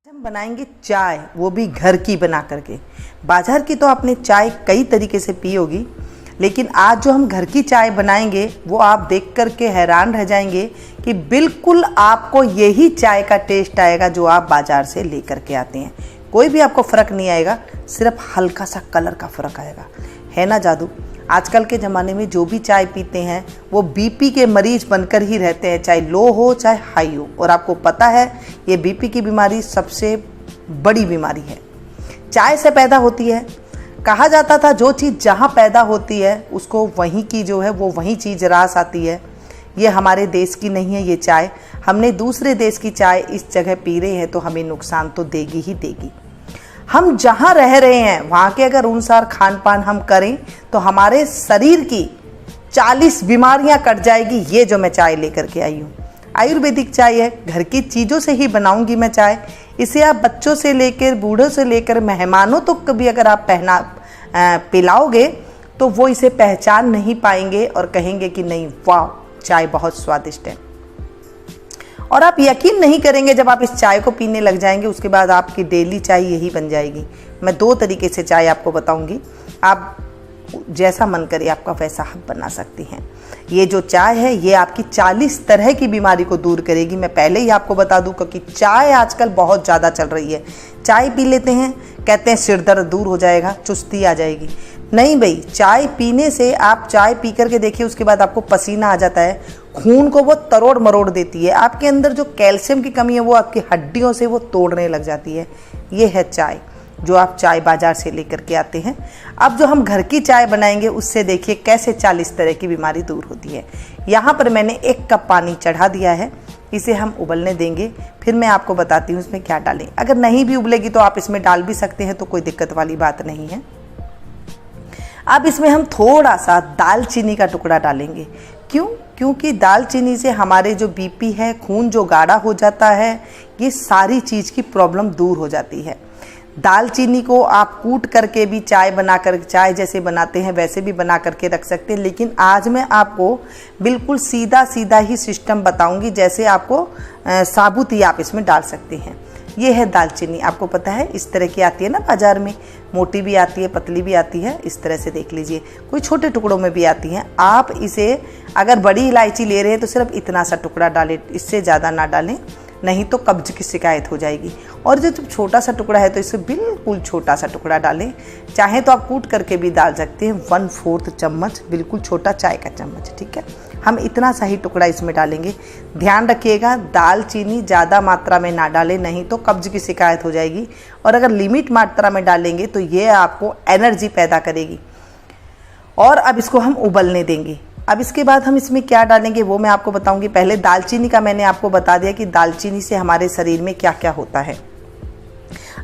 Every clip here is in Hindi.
हम बनाएंगे चाय, वो भी घर की बना करके। बाजार की तो आपने चाय कई तरीके से पी होगी, लेकिन आज जो हम घर की चाय बनाएंगे वो आप देख करके हैरान रह जाएंगे कि बिल्कुल आपको यही चाय का टेस्ट आएगा जो आप बाजार से ले करके आते हैं। कोई भी आपको फ़र्क नहीं आएगा, सिर्फ हल्का सा कलर का फ़र्क आएगा। है ना जादू। आजकल के ज़माने में जो भी चाय पीते हैं वो बीपी के मरीज बनकर ही रहते हैं, चाहे लो हो चाहे हाई हो। और आपको पता है ये बीपी की बीमारी सबसे बड़ी बीमारी है, चाय से पैदा होती है। कहा जाता था जो चीज़ जहाँ पैदा होती है उसको वहीं की जो है वो वहीं चीज़ रास आती है। ये हमारे देश की नहीं है ये चाय, हमने दूसरे देश की चाय इस जगह पी रहे हैं तो हमें नुकसान तो देगी ही देगी। हम जहाँ रह रहे हैं वहाँ के अगर अनुसार खान पान हम करें तो हमारे शरीर की 40 बीमारियाँ कट जाएगी। ये जो मैं चाय लेकर के आई हूँ आयुर्वेदिक चाय है, घर की चीज़ों से ही बनाऊंगी मैं चाय। इसे आप बच्चों से लेकर बूढ़ों से लेकर मेहमानों तो कभी अगर आप पिलाओगे तो वो इसे पहचान नहीं पाएंगे और कहेंगे कि नहीं वाह चाय बहुत स्वादिष्ट है। और आप यकीन नहीं करेंगे जब आप इस चाय को पीने लग जाएंगे उसके बाद आपकी डेली चाय यही बन जाएगी। मैं 2 तरीके से चाय आपको बताऊंगी, आप जैसा मन करे आपका वैसा आप बना सकती हैं। ये जो चाय है ये आपकी 40 तरह की बीमारी को दूर करेगी। मैं पहले ही आपको बता दूं क्योंकि चाय आजकल बहुत ज़्यादा चल रही है। चाय पी लेते हैं, कहते हैं सिर दर्द दूर हो जाएगा, चुस्ती आ जाएगी। नहीं भाई, चाय पीने से आप चाय पी करके देखिए उसके बाद आपको पसीना आ जाता है, खून को वो तरोड़ मरोड़ देती है, आपके अंदर जो कैल्शियम की कमी है वो आपकी हड्डियों से वो तोड़ने लग जाती है। ये है चाय जो आप चाय बाजार से लेकर के आते हैं। अब जो हम घर की चाय बनाएंगे उससे देखिए कैसे 40 तरह की बीमारी दूर होती है। यहाँ पर मैंने 1 कप पानी चढ़ा दिया है, इसे हम उबलने देंगे, फिर मैं आपको बताती हूँ इसमें क्या डालें। अगर नहीं भी उबलेगी तो आप इसमें डाल भी सकते हैं, तो कोई दिक्कत वाली बात नहीं है। अब इसमें हम थोड़ा सा दालचीनी का टुकड़ा डालेंगे। क्यों? क्योंकि दालचीनी से हमारे जो बीपी है, खून जो गाढ़ा हो जाता है, ये सारी चीज़ की प्रॉब्लम दूर हो जाती है। दालचीनी को आप कूट करके भी चाय बनाकर, चाय जैसे बनाते हैं वैसे भी बना करके रख सकते हैं, लेकिन आज मैं आपको बिल्कुल सीधा सीधा ही सिस्टम बताऊंगी, जैसे आपको साबुत ही आप इसमें डाल सकते हैं। ये है दालचीनी, आपको पता है इस तरह की आती है ना बाज़ार में, मोटी भी आती है पतली भी आती है, इस तरह से देख लीजिए, कोई छोटे टुकड़ों में भी आती हैं। आप इसे अगर बड़ी इलायची ले रहे हैं तो सिर्फ इतना सा टुकड़ा डालें, इससे ज़्यादा ना डालें, नहीं तो कब्ज की शिकायत हो जाएगी। और जो छोटा सा टुकड़ा है तो इसे बिल्कुल छोटा सा टुकड़ा डालें, चाहे तो आप कूट करके भी डाल सकते हैं। 1/4 चम्मच, बिल्कुल छोटा चाय का चम्मच, ठीक है। हम इतना सा ही टुकड़ा इसमें डालेंगे। ध्यान रखिएगा दालचीनी ज़्यादा मात्रा में ना डालें, नहीं तो कब्ज की शिकायत हो जाएगी। और अगर लिमिट मात्रा में डालेंगे तो ये आपको एनर्जी पैदा करेगी। और अब इसको हम उबलने देंगे। अब इसके बाद हम इसमें क्या डालेंगे वो मैं आपको बताऊंगी। पहले दालचीनी का मैंने आपको बता दिया कि दालचीनी से हमारे शरीर में क्या क्या होता है।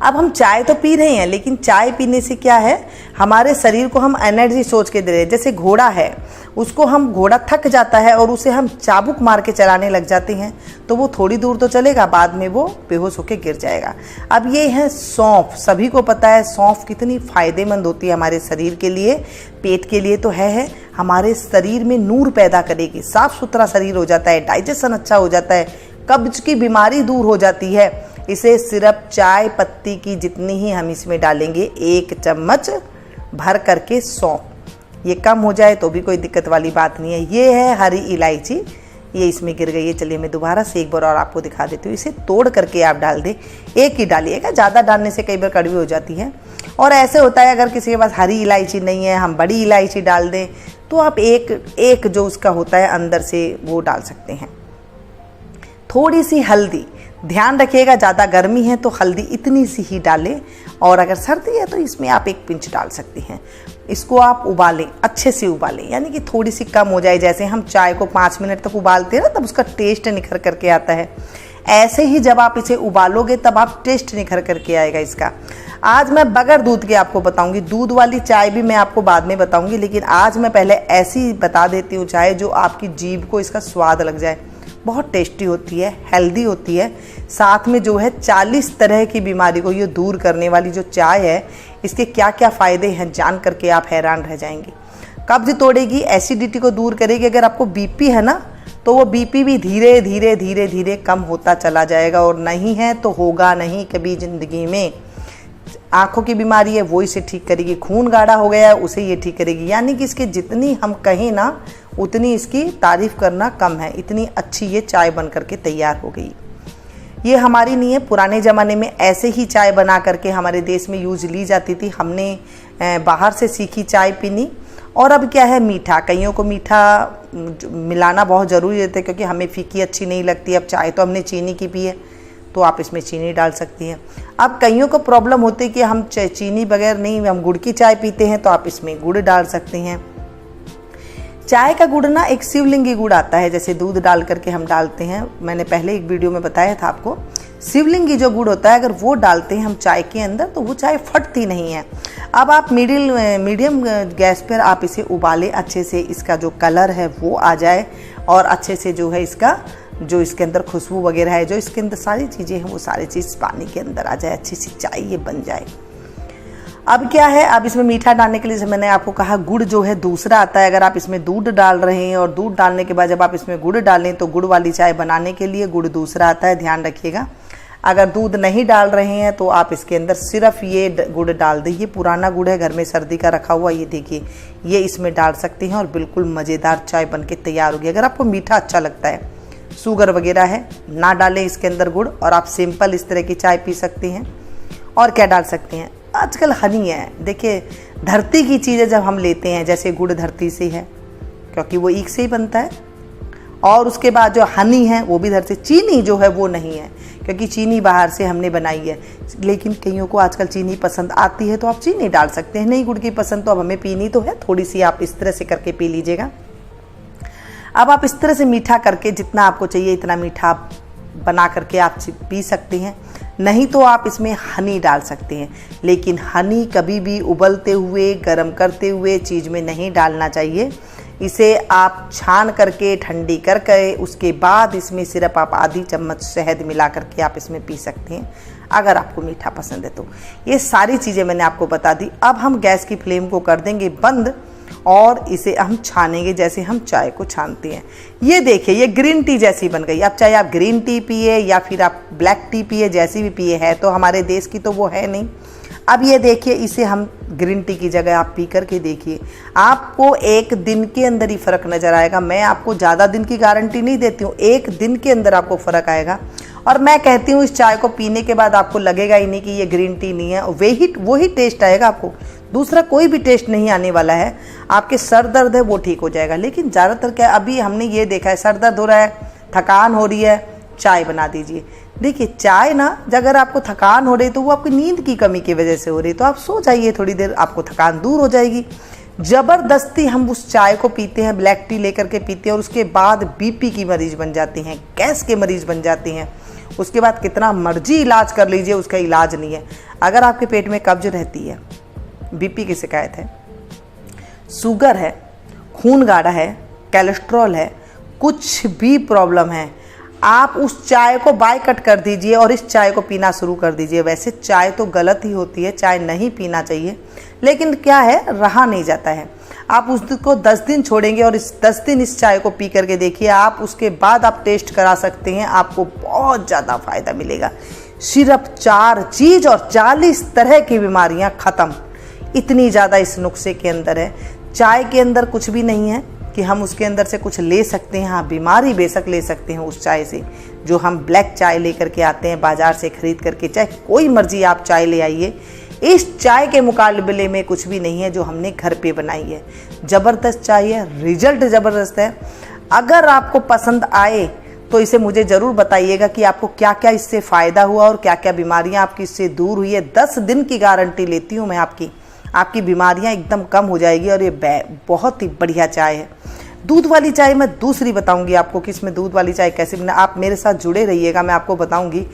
अब हम चाय तो पी रहे हैं, लेकिन चाय पीने से क्या है, हमारे शरीर को हम एनर्जी सोच के दे रहे हैं। जैसे घोड़ा है, उसको हम, घोड़ा थक जाता है और उसे हम चाबुक मार के चलाने लग जाते हैं तो वो थोड़ी दूर तो चलेगा, बाद में वो बेहोश होकर गिर जाएगा। अब ये है सौंफ। सभी को पता है सौंफ कितनी फ़ायदेमंद होती है हमारे शरीर के लिए, पेट के लिए तो है, हमारे शरीर में नूर पैदा करेगी, साफ़ सुथरा शरीर हो जाता है, डाइजेशन अच्छा हो जाता है, कब्ज की बीमारी दूर हो जाती है। इसे सिर्फ चाय पत्ती की जितनी ही हम इसमें डालेंगे, 1 चम्मच भर करके सौंफ। ये कम हो जाए तो भी कोई दिक्कत वाली बात नहीं है। ये है हरी इलायची, ये इसमें गिर गई है। चलिए मैं दोबारा से एक बार और आपको दिखा देती हूँ। इसे तोड़ करके आप डाल दें, 1 ही डालिएगा, ज़्यादा डालने से कई बार कड़वी हो जाती है। और ऐसे होता है अगर किसी के पास हरी इलायची नहीं है, हम बड़ी इलायची डाल दें तो आप एक जो उसका होता है अंदर से वो डाल सकते हैं। थोड़ी सी हल्दी, ध्यान रखिएगा ज़्यादा गर्मी है तो हल्दी इतनी सी ही डालें, और अगर सर्दी है तो इसमें आप 1 पिंच डाल सकते हैं। इसको आप उबालें, अच्छे से उबालें, यानी कि थोड़ी सी कम हो जाए। जैसे हम चाय को 5 मिनट तक उबालते हैं ना, तब उसका टेस्ट निखर करके आता है, ऐसे ही जब आप इसे उबालोगे तब आप टेस्ट निखर करके आएगा इसका। आज मैं बगैर दूध के आपको बताऊंगी, दूध वाली चाय भी मैं आपको बाद में बताऊंगी, लेकिन आज मैं पहले ऐसी बता देती हूँ चाय जो आपकी जीभ को इसका स्वाद लग जाए। बहुत टेस्टी होती है, हेल्दी होती है, साथ में जो है 40 तरह की बीमारी को ये दूर करने वाली जो चाय है, इसके क्या क्या फ़ायदे हैं जान करके आप हैरान रह जाएंगे। कब्ज तोड़ेगी, एसिडिटी को दूर करेगी। अगर आपको बीपी है ना तो वो बीपी भी धीरे धीरे धीरे धीरे कम होता चला जाएगा, और नहीं है तो होगा नहीं कभी ज़िंदगी में। आँखों की बीमारी है वो इसे ठीक करेगी, खून गाढ़ा हो गया है उसे ये ठीक करेगी। यानी कि इसके जितनी हम कहें ना उतनी इसकी तारीफ़ करना कम है, इतनी अच्छी ये चाय बन करके तैयार हो गई। ये हमारी नहीं है, पुराने ज़माने में ऐसे ही चाय बना करके हमारे देश में यूज ली जाती थी। हमने बाहर से सीखी चाय पीनी। और अब क्या है, मीठा, कईयों को मीठा मिलाना बहुत ज़रूरी रहता है क्योंकि हमें फीकी अच्छी नहीं लगती। अब चाय तो हमने चीनी की पी है तो आप इसमें चीनी डाल सकती हैं। अब कईयों को प्रॉब्लम होती है कि हम चीनी बगैर नहीं, हम गुड़ की चाय पीते हैं, तो आप इसमें गुड़ डाल सकते हैं। चाय का गुड़ ना एक शिवलिंगी गुड़ आता है, जैसे दूध डाल करके हम डालते हैं। मैंने पहले एक वीडियो में बताया था आपको, शिवलिंगी जो गुड़ होता है अगर वो डालते हैं हम चाय के अंदर तो वो चाय फटती नहीं है। अब आप मीडियम गैस पर आप इसे उबालें अच्छे से, इसका जो कलर है वो आ जाए और अच्छे से जो है इसका जो इसके अंदर खुशबू वगैरह है, जो इसके अंदर सारी चीज़ें हैं वो सारी चीज़ पानी के अंदर आ जाए, अच्छी सी चाय ये बन जाए। अब क्या है, अब इसमें मीठा डालने के लिए जैसे मैंने आपको कहा गुड़ जो है दूसरा आता है। अगर आप इसमें दूध डाल रहे हैं और दूध डालने के बाद जब आप इसमें गुड़ डालें तो गुड़ वाली चाय बनाने के लिए गुड़ दूसरा आता है, ध्यान रखिएगा। अगर दूध नहीं डाल रहे हैं तो आप इसके अंदर सिर्फ ये गुड़ डाल दीजिए। पुराना गुड़ है घर में सर्दी का रखा हुआ, ये देखिए ये इसमें डाल सकते हैं और बिल्कुल मज़ेदार चाय बन के तैयार होगी। अगर आपको मीठा अच्छा लगता है, शुगर वगैरह है ना डालें इसके अंदर गुड़, और आप सिंपल इस तरह की चाय पी सकती हैं। और क्या डाल सकते हैं, आजकल हनी है। देखिए धरती की चीज़ें जब हम लेते हैं, जैसे गुड़ धरती से है क्योंकि वो ईख से ही बनता है, और उसके बाद जो हनी है वो भी धरती। चीनी जो है वो नहीं है क्योंकि चीनी बाहर से हमने बनाई है। लेकिन कईयों को आजकल चीनी पसंद आती है तो आप चीनी डाल सकते हैं। नहीं गुड़ की पसंद तो अब हमें पीनी तो है, थोड़ी सी आप इस तरह से करके पी लीजिएगा। अब आप इस तरह से मीठा करके जितना आपको चाहिए इतना मीठा बना करके आप पी सकते हैं। नहीं तो आप इसमें हनी डाल सकते हैं, लेकिन हनी कभी भी उबलते हुए गर्म करते हुए चीज़ में नहीं डालना चाहिए। इसे आप छान करके ठंडी करके उसके बाद इसमें सिर्फ आप आधी चम्मच शहद मिला करके आप इसमें पी सकते हैं अगर आपको मीठा पसंद है तो। ये सारी चीज़ें मैंने आपको बता दी। अब हम गैस की फ्लेम को कर देंगे बंद और इसे हम छानेंगे जैसे हम चाय को छानते हैं। ये देखिए ये ग्रीन टी जैसी बन गई। अब चाहे आप ग्रीन टी पिए या फिर आप ब्लैक टी पिए, जैसी भी पिए, है तो हमारे देश की तो वो है नहीं। अब ये देखिए इसे हम ग्रीन टी की जगह आप पी करके देखिए, आपको एक दिन के अंदर ही फ़र्क नज़र आएगा। मैं आपको ज़्यादा दिन की गारंटी नहीं देती हूँ, एक दिन के अंदर आपको फ़र्क आएगा। और मैं कहती हूँ इस चाय को पीने के बाद आपको लगेगा ही नहीं कि ये ग्रीन टी नहीं है, वही टेस्ट आएगा आपको, दूसरा कोई भी टेस्ट नहीं आने वाला है। आपके सर दर्द है वो ठीक हो जाएगा। लेकिन ज़्यादातर क्या, अभी हमने ये देखा है सर दर्द हो रहा है, थकान हो रही है, चाय बना दीजिए। देखिए चाय ना, अगर आपको थकान हो रही है तो वो आपकी नींद की कमी की वजह से हो रही है, तो आप सो जाइए थोड़ी देर, आपको थकान दूर हो जाएगी। ज़बरदस्ती हम उस चाय को पीते हैं, ब्लैक टी लेकर के पीते हैं और उसके बाद बीपी की मरीज़ बन जाते हैं, गैस के मरीज़ बन जाते हैं। उसके बाद कितना मर्जी इलाज कर लीजिए उसका इलाज नहीं है। अगर आपके पेट में कब्ज रहती है, बीपी की शिकायत है, शुगर है, खून गाढ़ा है, कोलेस्ट्रॉल है, कुछ भी प्रॉब्लम है, आप उस चाय को बाय कट कर दीजिए और इस चाय को पीना शुरू कर दीजिए। वैसे चाय तो गलत ही होती है, चाय नहीं पीना चाहिए, लेकिन क्या है, रहा नहीं जाता है। आप उसको 10 दिन छोड़ेंगे और इस 10 दिन इस चाय को पी करके देखिए आप, उसके बाद आप टेस्ट करा सकते हैं, आपको बहुत ज़्यादा फ़ायदा मिलेगा। सिर्फ 4 चीज़ और 40 तरह की बीमारियां ख़त्म, इतनी ज़्यादा इस नुस्खे के अंदर है। चाय के अंदर कुछ भी नहीं है कि हम उसके अंदर से कुछ ले सकते हैं। हाँ, बीमारी बेशक ले सकते हैं उस चाय से, जो हम ब्लैक चाय लेकर के आते हैं बाज़ार से ख़रीद करके, चाहे कोई मर्जी आप चाय ले आइए, इस चाय के मुकाबले में कुछ भी नहीं है जो हमने घर पे बनाई है। ज़बरदस्त चाय है, रिजल्ट ज़बरदस्त है। अगर आपको पसंद आए तो इसे मुझे ज़रूर बताइएगा कि आपको क्या क्या इससे फ़ायदा हुआ और क्या क्या बीमारियां आपकी इससे दूर हुई है। 10 दिन की गारंटी लेती हूँ मैं, आपकी बीमारियां एकदम कम हो जाएगी। और ये बहुत ही बढ़िया चाय है। दूध वाली चाय मैं दूसरी बताऊंगी आपको कि इसमें दूध वाली चाय कैसे बना। आप मेरे साथ जुड़े रहिएगा, मैं आपको बताऊंगी।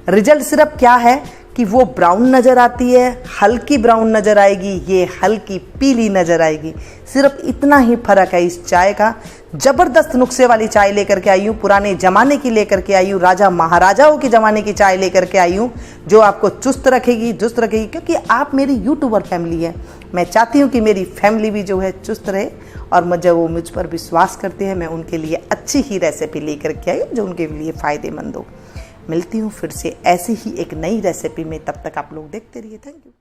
रिजल्ट सिर्फ क्या है कि वो ब्राउन नज़र आती है, हल्की ब्राउन नज़र आएगी, ये हल्की पीली नज़र आएगी। सिर्फ इतना ही फ़र्क है इस चाय का। ज़बरदस्त नुस्खे वाली चाय लेकर के आई हूँ, पुराने ज़माने की लेकर के आई हूँ, राजा महाराजाओं के ज़माने की चाय लेकर के आई हूँ, जो आपको चुस्त रखेगी, दुरुस्त रखेगी। क्योंकि आप मेरी यूट्यूबर फैमिली है, मैं चाहती हूँ कि मेरी फैमिली भी जो है चुस्त रहे और जब वो मुझ पर विश्वास करते हैं मैं उनके लिए अच्छी ही रेसिपी लेकर के आई जो उनके लिए फ़ायदेमंद हो। मिलती हूँ फिर से ऐसी ही एक नई रेसिपी में, तब तक आप लोग देखते रहिए। Thank you.